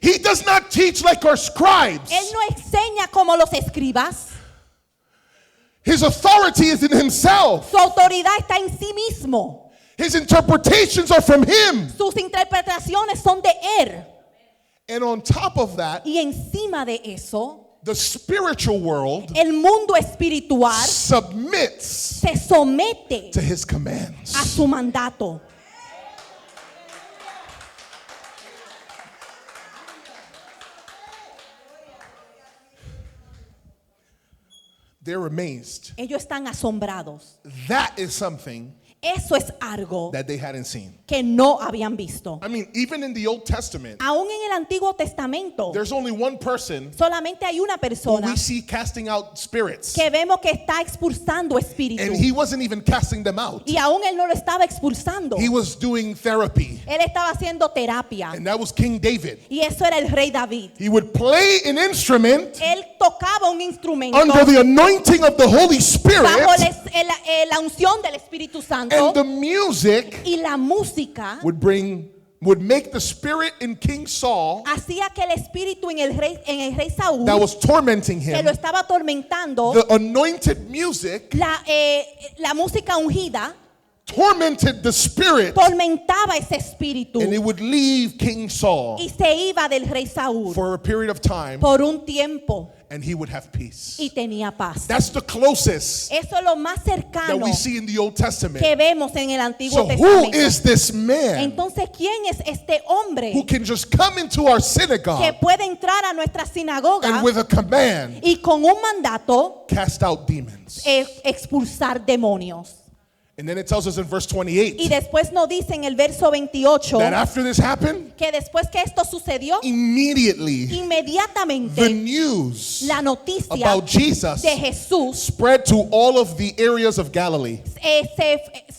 He does not teach like our scribes. Él no enseña como los escribas. His authority is in himself. Su autoridad está en sí mismo. His interpretations are from him. Sus interpretaciones son de él. And on top of that, Y encima de eso, the spiritual world el mundo espiritual submits se somete to his a commands. su mandato. They're amazed. Ellos están asombrados. That is something Eso es algo that they hadn't seen. que no habían visto. I mean, even in the Old Testament, Aún en el Antiguo Testamento, there's only one person solamente hay una who persona we see casting out spirits. que vemos que está expulsando espíritus. And he wasn't even casting them out. Y aún él no lo estaba expulsando. He was doing therapy. Él estaba haciendo terapia. And that was King David. Y eso era el rey David. He would play an instrument Él tocaba un instrumento under the anointing of the Holy Spirit, bajo la unción del Espíritu Santo. and the music Y la música would make the spirit in King Saul hacía que el espíritu en el rey Saúl, that was tormenting que lo him, estaba atormentando, the anointed music la música ungida tormented the spirit, tormentaba ese espíritu and it would leave King Saul y se iba del rey Saúl for a period of time, por un tiempo and he would have peace. y tenía paz. That's the closest Eso es lo más that cercano we see in the Old Testament. que vemos en el Antiguo So who Testamento. is this man Entonces, ¿quién es este hombre who can just come into our que synagogue puede entrar a nuestra sinagoga and with a command y con un mandato cast out demons? expulsar demonios? And then it tells us in verse Y 28 después nos dice en el verso 28 that after this happened, que después que esto sucedió, immediately the inmediatamente news la noticia about Jesus de Jesús spread to all of the areas of Galilee.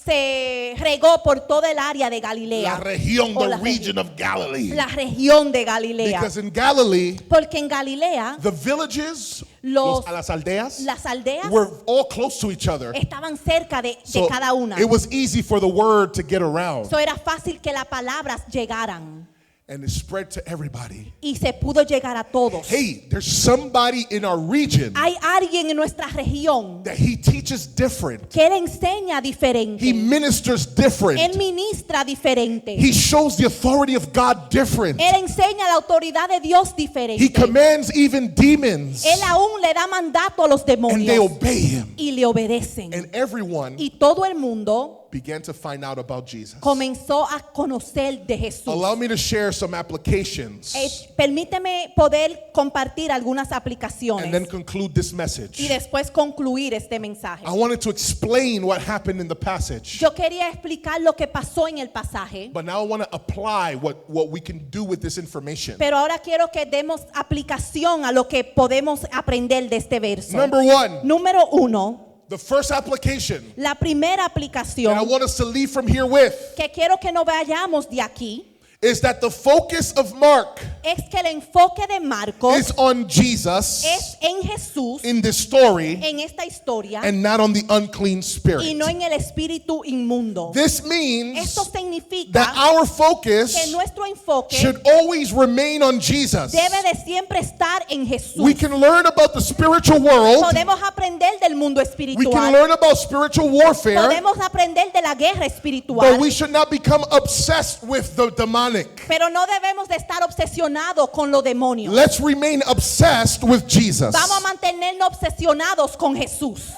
se regó por toda el área de La Galilea, región, O the la region of Galilee. la región de Galilea. Because in Galilee, Porque en Galilea the villages, Los- las aldeas, las aldeas were all close to each other. estaban cerca de So cada una. it was easy for the word to get around. So era fácil que las palabras llegaran And it spread to everybody. y se pudo llegar a todos. Hey, there's somebody in our region Hay alguien en nuestra región that he teaches different. que él enseña diferente. He ministers different. Él ministra diferente. He shows the authority of God different. Él enseña la autoridad de Dios diferente. He commands even demons, Él aún le da mandato a los and they demonios obey him. y le obedecen. And everyone Y todo el mundo began to find out about Jesus. comenzó a conocer de Jesús. Allow me to share some applications Permíteme poder compartir algunas and then aplicaciones conclude this message. y después concluir este mensaje. I wanted to explain what happened in the passage, Yo quería explicar lo que pasó en el pasaje, but now I want to apply what we can do with this information. pero ahora quiero que demos aplicación a lo que podemos aprender de este verso. Number one, Número 1, the first application la primera that I aplicación want us to leave from here with que quiero que nos vayamos de aquí is that the focus of Mark es que el enfoque de Marcos is on Jesus es en Jesús, in this story en esta historia, and not on the unclean spirit. y no en el espíritu inmundo. This means Esto significa that our que focus nuestro enfoque should always remain on Jesus. debe de siempre estar en Jesús. We can learn about the spiritual world. Podemos aprender del mundo We can espiritual. learn about spiritual warfare. Podemos aprender de la guerra But espiritual. we should not become obsessed with the demonic. Pero no debemos de estar obsesionados con los demonios. Let's remain obsessed with Jesus. Vamos a mantenernos obsesionados con Jesús.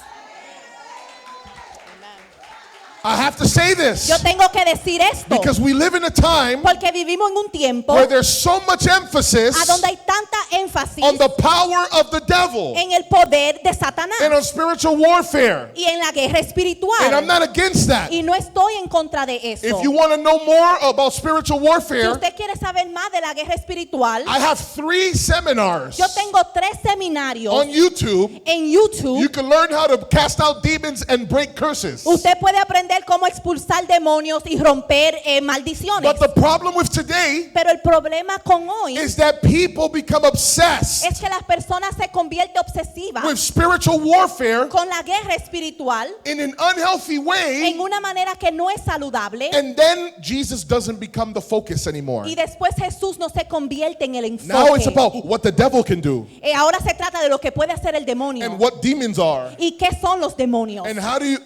I have to say this Yo tengo que decir esto because we live in a time porque vivimos en un tiempo where there's so much emphasis a donde hay tanta énfasis on the power of the devil en el poder de Satanás and on spiritual warfare. y en la guerra And I'm espiritual. not against that. Y no estoy en contra de eso. If you want to know more about spiritual Si warfare, usted quiere saber más de la guerra espiritual, I have 3 seminars yo tengo 3 seminarios on YouTube. en YouTube. You can learn how to cast out demons and break curses. Usted puede aprender cómo expulsar demonios y romper maldiciones. But the problem with today Pero el problema con hoy is that people become obsessed es que las personas se convierten obsesivas with spiritual warfare con la guerra espiritual in an unhealthy way, en una manera que no es saludable, and then Jesus doesn't become the focus anymore. y después Jesús no se convierte en el Now it's enfoque. about what the devil can do Ahora se trata de lo que puede hacer el demonio and what demons are y qué son los demonios and how do you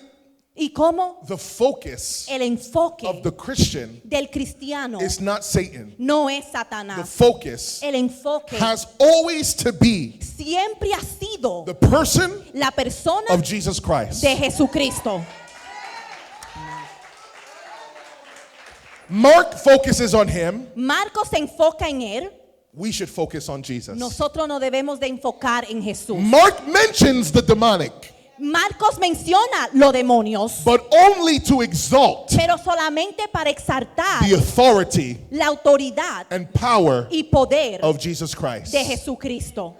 y cómo the focus el enfoque of the Christian del cristiano is not Satan. no es The Satanás. focus El enfoque has always to be siempre ha sido the person la persona of Jesus Christ. de Jesucristo. Mark focuses on him. Marcos se enfoca en él. We should focus on Jesus. Nosotros no debemos de enfocar en Jesús. Mark mentions the demonic, Marcos menciona los demonios, but only to exalt pero solamente para exaltar the authority la autoridad and power y poder of Jesus Christ. de Jesucristo.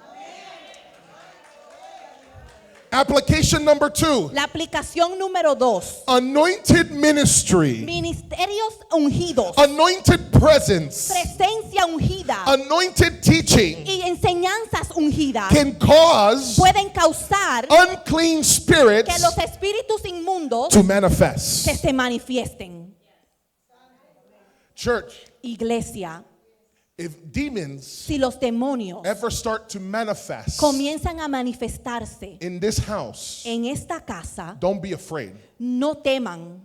Application number 2, La aplicación número 2. anointed ministry, Ministerios ungidos, anointed presence, presencia ungida anointed teaching y enseñanzas ungidas can cause pueden causar unclean que spirits los espíritus inmundos to manifest. se manifiesten. Church, Iglesia, if demons si los demonios ever start to manifest comienzan a manifestarse in this house, en esta casa, don't be afraid. no teman.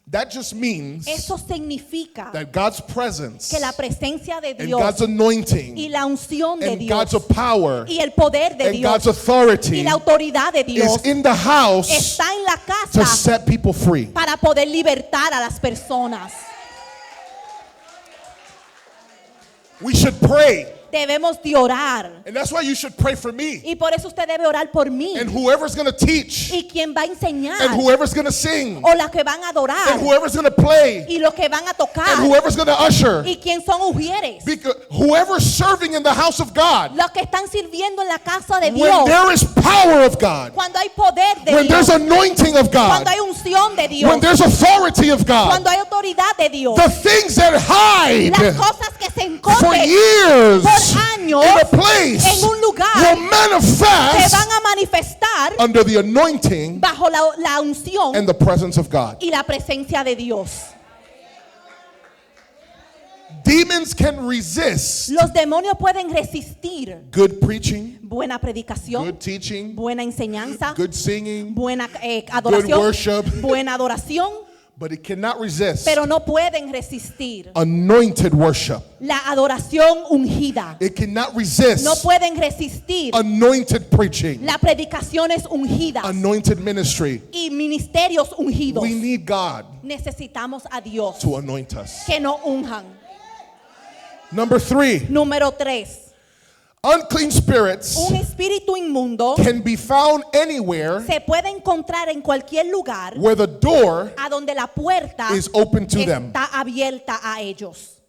That just means Eso significa that God's presence que la presencia de and Dios God's anointing y la unción de and Dios God's power y el poder de and God's Dios authority y la autoridad de Dios is in the house está en la to casa set people free. para poder libertar a las personas. We should pray. Debemos de orar. And that's why you should pray for me. Y por eso usted debe orar por mí. And whoever's going to teach. Y quien va a enseñar. And whoever's going to sing. O las que van a adorar. And whoever's going to play. Y los que van a tocar. And whoever's going to usher. Y quien son ujieres. Because whoever's serving in the house of God. Los que están sirviendo en la casa de When Dios. there is power of God. Cuando hay poder de When Dios. there's anointing of God. Cuando hay unción de Dios. When there's authority of God. Cuando hay autoridad de Dios. The things that hide Las cosas que se for encogen years por años in a place en un lugar will se manifest van a manifestar under the anointing bajo la unción and the presence of God. y la presencia de Dios. Demons can resist Los demonios pueden resistir good preaching, buena predicación, good teaching, buena enseñanza, good singing, buena good adoración, worship, buena adoración, but it cannot resist pero no pueden resistir anointed worship. la adoración ungida. It cannot resist No pueden resistir anointed preaching, las predicaciones ungidas anointed ministry. y ministerios ungidos. We need God Necesitamos a Dios to anoint us. que nos unjan. Number 3, Número 3. unclean spirits Un espíritu inmundo can be found anywhere se puede encontrar en cualquier lugar where the door a donde la puerta is open to them. está abierta a ellos.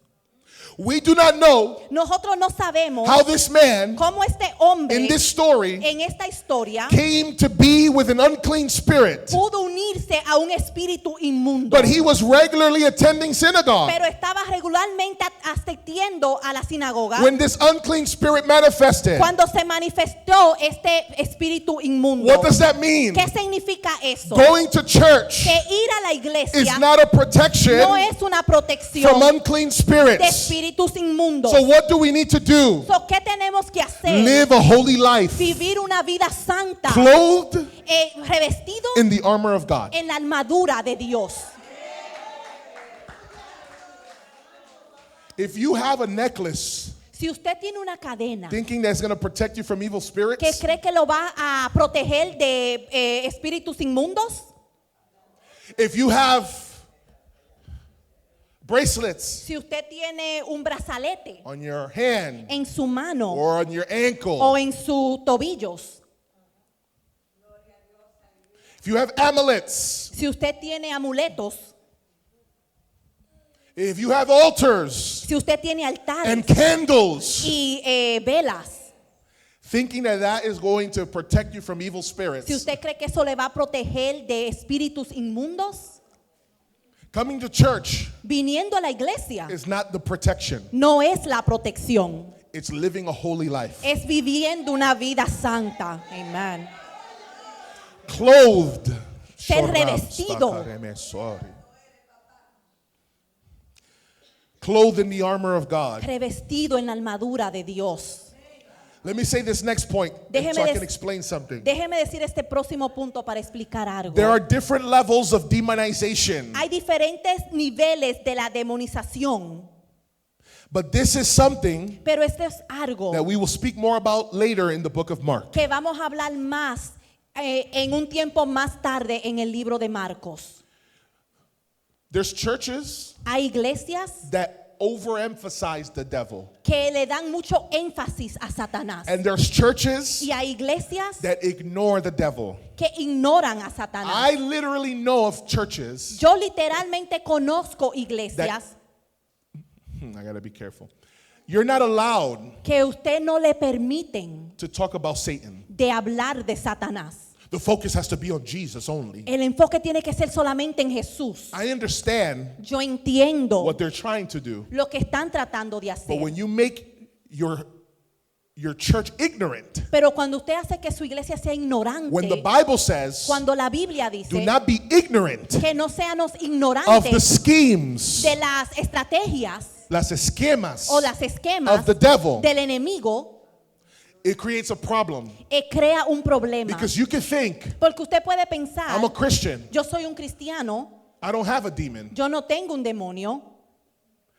We do not know Nosotros no sabemos how this man cómo este hombre in this story en esta historia came to be with an unclean spirit, pudo unirse a un espíritu inmundo. but he was regularly attending synagogue. Pero estaba regularmente asistiendo a la sinagoga When this unclean spirit manifested, cuando se manifestó este espíritu inmundo. what does that mean? ¿Qué significa eso? Going to church Que ir a la is iglesia not a protection no es una protección from unclean de spirits. espíritus inmundos. So what do we need to do? So, ¿qué tenemos que hacer? Live a holy life, Vivir una vida santa, clothed revestido in the armor of God. en la armadura de Dios. If you have a necklace Si usted tiene una cadena thinking that's going to protect you from evil que spirits, cree que lo va a proteger de espíritus inmundos, if you have bracelets si usted tiene un brazalete on your hand en su mano or on your ankle, o en sus tobillos, if you have amulets, si usted tiene amuletos, if you have altars si usted tiene altares and candles, y velas, thinking that that is going to protect you from evil spirits, si usted cree que eso le va a proteger de espíritus inmundos, coming to church viniendo a la iglesia is not the protection. no es la protección, It's living a holy life. es viviendo una vida santa. Amen. Clothed. Ser revestido. Clothed in the armor of God. Revestido en la armadura de Dios. Let me say this next point Déjeme so I des- can explain something. Déjeme decir este próximo punto para explicar algo. There are different levels of demonization, Hay diferentes niveles de la demonización, but this is something pero este es algo that we will speak more about later in the book of Mark. que vamos a hablar más en un tiempo más tarde en el libro de Marcos. There's churches Hay iglesias that overemphasize the devil, que le dan mucho énfasis a Satanás. and there's churches Y hay iglesias that ignore the devil. que ignoran a Satanás. I literally know of churches. Yo literalmente conozco iglesias I gotta be careful. You're not allowed que usted no le permiten to talk about Satan. de hablar de Satanás. The focus has to be on Jesus only. El enfoque tiene que ser solamente en Jesús. I understand Yo entiendo what they're trying to do, lo que están tratando de but hacer. when you make your church ignorant, Pero cuando usted hace que su iglesia sea ignorante, when the Bible says, cuando la Biblia do dice not be ignorant que no seamos of the ignorantes schemes, de las estrategias las esquemas o las esquemas of the devil, del enemigo, it creates a problem. crea un problema. Because you can think, Porque usted puede pensar, I'm a Christian, yo soy un cristiano, I don't have a demon. yo no tengo un demonio.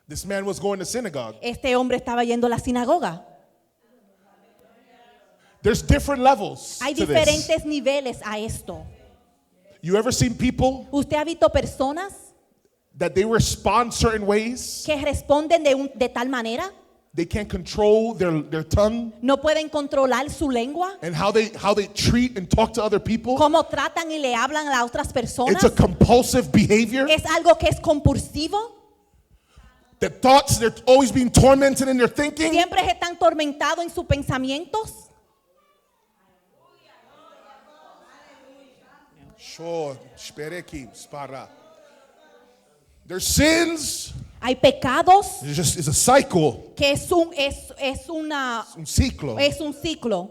This man was going to synagogue. Este hombre estaba yendo a la sinagoga. There's different levels Hay to this. diferentes niveles a esto. You ever seen people ¿Usted ha visto personas that they respond certain ways? que responden de tal manera? They can't control their tongue No pueden controlar su lengua. and how they treat and talk to other people. Cómo tratan y le hablan a otras personas. It's a compulsive behavior. Es algo que es compulsivo. The thoughts, they're always being tormented in their thinking. Siempre están tormentados en sus pensamientos. Sure, espere aqui, para. There's sins. Hay pecados It's a cycle, que es un ciclo. ciclo.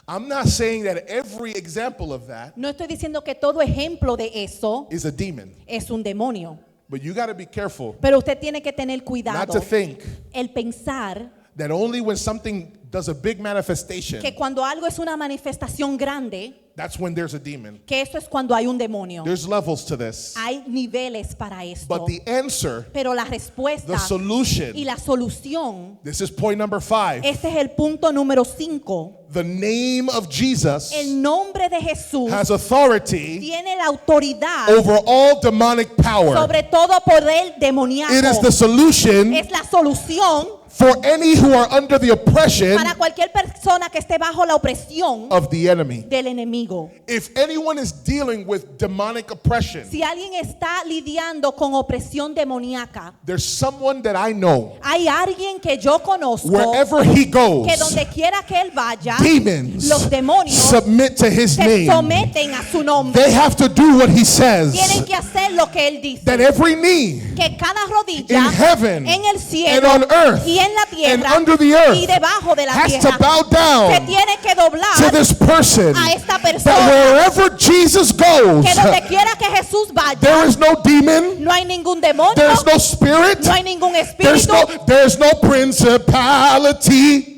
I'm not saying that every example of that No estoy diciendo que todo ejemplo de eso is a demon, es un demonio. but you got to be careful Pero usted tiene que tener not cuidado. to think El pensar that only when something does a big manifestation, que cuando algo es una manifestación grande, that's when there's a demon. que eso es cuando hay un demonio. There's levels to this. Hay niveles para esto. But the answer, Pero la respuesta the solution, y la solución, this is point number 5. este es el punto número 5. The name of Jesus El nombre de Jesús has authority tiene la autoridad over all demonic power. sobre todo poder demoníaco. It is the solution Es la solución for any who are under the oppression para cualquier persona que esté bajo la opresión of the enemy. del enemigo. If anyone is dealing with demonic oppression, Si alguien está lidiando con opresión demoníaca, there's someone that I know, hay alguien que yo conozco wherever he goes, que donde quiera que él vaya, demons los demonios submit to his se name. someten a su nombre. They have to do what he says. Tienen que hacer lo que él dice. That every knee Que cada in rodilla heaven en el and cielo on earth y en la and tierra under the y earth debajo de la has to tierra bow se down tiene que to doblar this person. a esta That persona. wherever Jesus goes, Que donde quiera que Jesús vaya, there is no demon, no hay ningún demonio, there is no spirit, no hay ningún there's espíritu, no principality,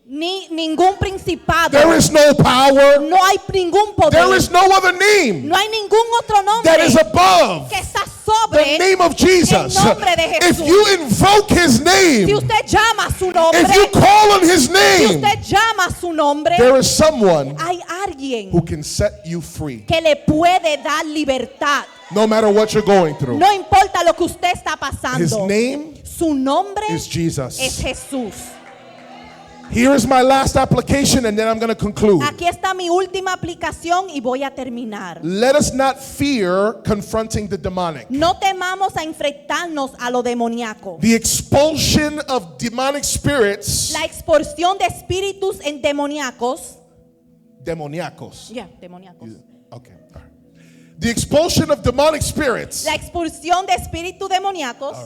ni ningún principado, there is no power, no hay ningún there poder, is no other name no hay ningún otro nombre that is above que está the sobre name of Jesus. el nombre de If Jesús. you invoke his Si name, usted llama a su nombre, if you call on his si name, usted llama a su nombre, there is someone hay alguien who can set you free, que le puede dar libertad. no matter what you're going through. No importa lo que usted está His pasando. name Su nombre is Jesus. es Jesús. Here is my last application, and then I'm going to conclude. Aquí está mi última aplicación y voy a terminar. Let us not fear confronting the demonic. No temamos a enfrentarnos a lo demoníaco. The expulsion of demonic spirits, La expulsión de espíritus demoníacos. demoniacos. Demoníacos. Okay. All right. The expulsion of demonic spirits La expulsión de espíritus demoníacos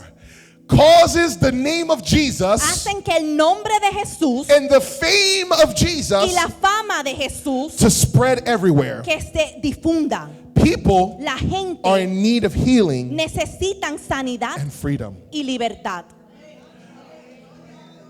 causes the name of Jesus hacen que el nombre de Jesús and the fame of y Jesus la fama de Jesús to spread everywhere. que se difunda. People La gente are in need of healing necesitan sanidad and freedom. y libertad.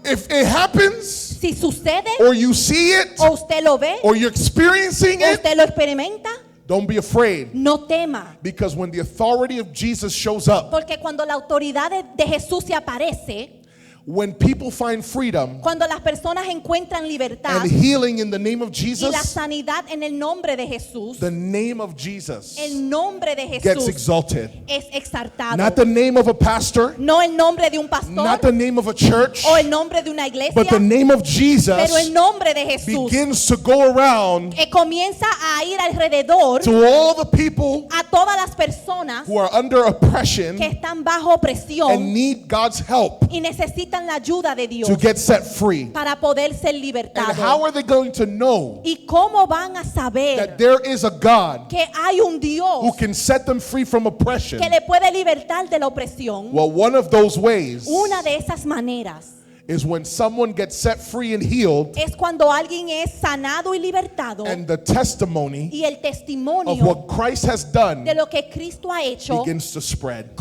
If it happens, Si sucede or you see it, o usted lo ve or you're experiencing o it, usted lo experimenta, don't be afraid. no tema. Because when the authority of Jesus shows up, Porque cuando la autoridad de Jesús se aparece, when people find freedom cuando las personas encuentran libertad and healing in the name of y la Jesus, sanidad en el nombre de Jesús, the name of Jesus el nombre de gets Jesús exalted. es exaltado. Not the name of a pastor, No el nombre de un pastor not the name of a church, o el nombre de una iglesia, but the name of pero el Jesus nombre de Jesús begins to go around comienza a ir alrededor to all the people a todas las personas who are under oppression que están bajo opresión and need God's help y necesitan la ayuda de Dios to get set free. para poder ser And libertados. how are they going to know ¿Y cómo van a that saber there is a God que hay un Dios who can set them free from oppression? que le puede libertar de la opresión? Well, one of those ways Una de esas maneras is when someone gets set free and healed, es cuando alguien es sanado y libertado and the testimony y el of testimonio what Christ has done de lo que Cristo ha hecho begins to spread.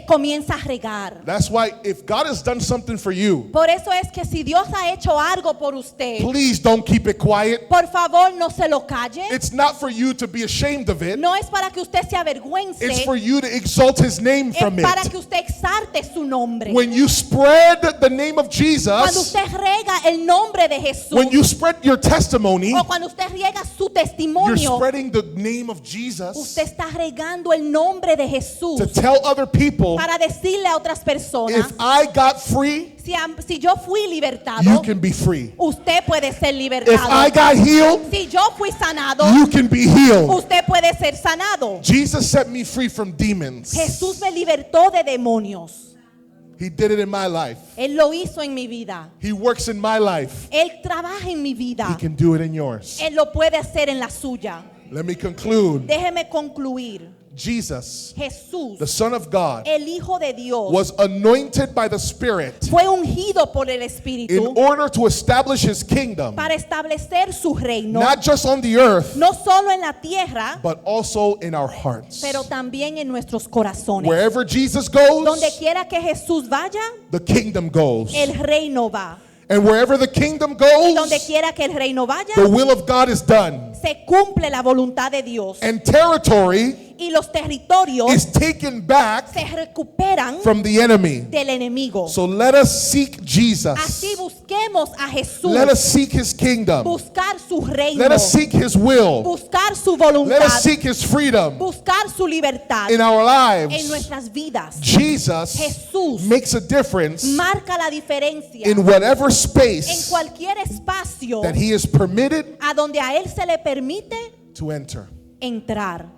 comienza a regar. That's why if God has done something for you, Por eso es que si Dios ha hecho algo por usted, please don't keep it quiet. por favor no se lo calle. It's not for you to be ashamed of it. No es para que usted se avergüence, It's for you to exalt his name es from para it. que usted exalte su nombre. When you spread the name of Cuando Jesus, usted riega el nombre de Jesús, when you spread your testimony, o cuando usted riega su you're testimonio, spreading the name of Jesus usted está regando el nombre de Jesús to tell other people, para decirle a otras personas, if I got free, si yo fui libertado, you can be free. usted puede ser If libertado. I got healed, Si yo fui sanado, you can be healed. usted puede ser sanado. Jesus set me free from demons. Jesús me libertó de demonios. He did it in my life. Él lo hizo en mi vida. He works in my life. Él trabaja en mi He vida. can do it in yours. Él lo puede hacer en la suya. Let me conclude. Déjeme concluir. Jesus, Jesús, the Son of God, el Hijo de Dios, was anointed by the Spirit fue ungido por el in Espíritu order to establish his kingdom, para establecer su reino, not just on the earth, no solo en la tierra, but also in our hearts. pero también en nuestros corazones. Wherever Jesus goes, Donde quiera que Jesús vaya, the kingdom goes. el reino va. And wherever the kingdom Y donde goes, quiera que el reino vaya, the will of God is done. se cumple la voluntad de Dios. And territory y los territorios is taken back se recuperan from the enemy. del enemigo. So let us seek Jesus. Así busquemos a Jesús, Let us seek his kingdom. buscar su reino, Let us seek his will. buscar su Let voluntad, us seek his freedom buscar su libertad in our en lives. nuestras vidas. Jesus Jesús makes a difference marca la diferencia in whatever en space cualquier espacio that he is permitted a donde a él se le permite to enter. entrar.